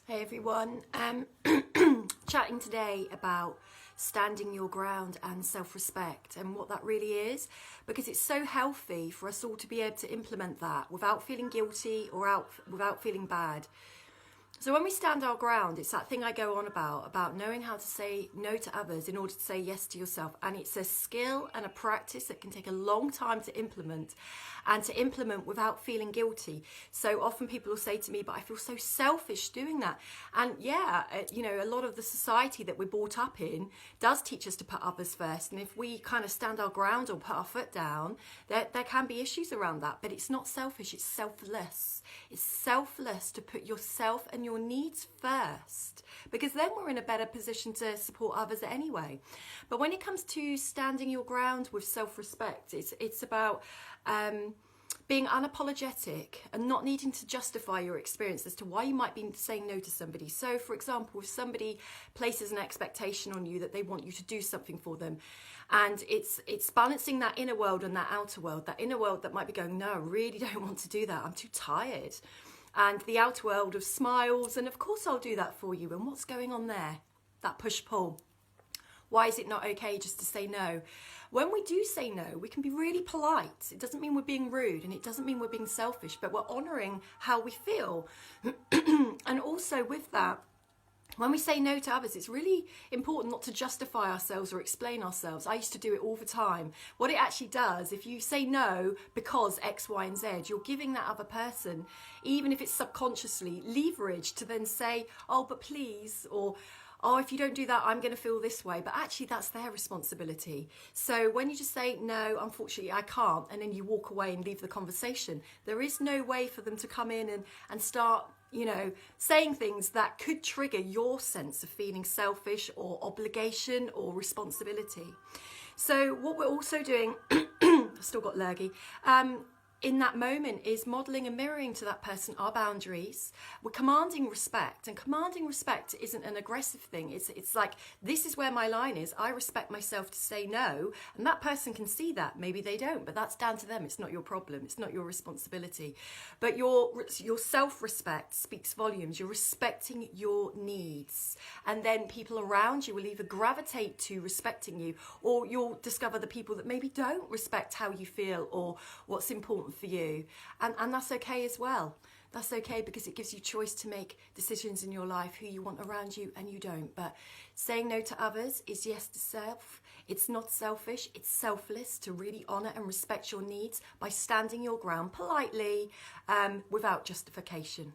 Hey everyone, chatting today about standing your ground and self-respect and what that really is, because it's so healthy for us all to be able to implement that without feeling guilty or without feeling bad. So when we stand our ground, it's that thing I go on about knowing how to say no to others in order to say yes to yourself. And it's a skill and a practice that can take a long time to implement, and to implement without feeling guilty. So often people will say to me, but I feel so selfish doing that. And yeah, a lot of the society that we're brought up in does teach us to put others first. And if we kind of stand our ground or put our foot down, there can be issues around that. But it's not selfish, it's selfless. It's selfless to put yourself and your needs first, because then we're in a better position to support others anyway. But when it comes to standing your ground with self-respect, it's about being unapologetic and not needing to justify your experience as to why you might be saying no to somebody. So for example, if somebody places an expectation on you that they want you to do something for them, and it's balancing that inner world and that outer world, that inner world that might be going, no, I really don't want to do that, I'm too tired, and the outer world of smiles, and of course I'll do that for you. And what's going on there? That push-pull. Why is it not okay just to say no? When we do say no, we can be really polite. It doesn't mean we're being rude, and it doesn't mean we're being selfish, but we're honouring how we feel. And also with that, when we say no to others, it's really important not to justify ourselves or explain ourselves. I used to do it all the time. What it actually does, if you say no because X, Y, and Z, you're giving that other person, even if it's subconsciously, leverage to then say, oh, but please, or oh, if you don't do that, I'm going to feel this way. But actually, that's their responsibility. So when you just say, no, unfortunately, I can't, and then you walk away and leave the conversation, there is no way for them to come in and start, saying things that could trigger your sense of feeling selfish or obligation or responsibility. So what we're also doing, I've still got lurgy, in that moment is modelling and mirroring to that person our boundaries. We're commanding respect, and commanding respect isn't an aggressive thing. It's like, this is where my line is. I respect myself to say no, and that person can see that. Maybe they don't, but that's down to them. It's not your problem. It's not your responsibility. But your self-respect speaks volumes. You're respecting your needs, and then people around you will either gravitate to respecting you, or you'll discover the people that maybe don't respect how you feel or what's important for you, and that's okay as well. That's okay, because it gives you choice to make decisions in your life, who you want around you and you don't. But saying no to others is yes to self. It's not selfish, it's selfless to really honour and respect your needs by standing your ground politely, without justification.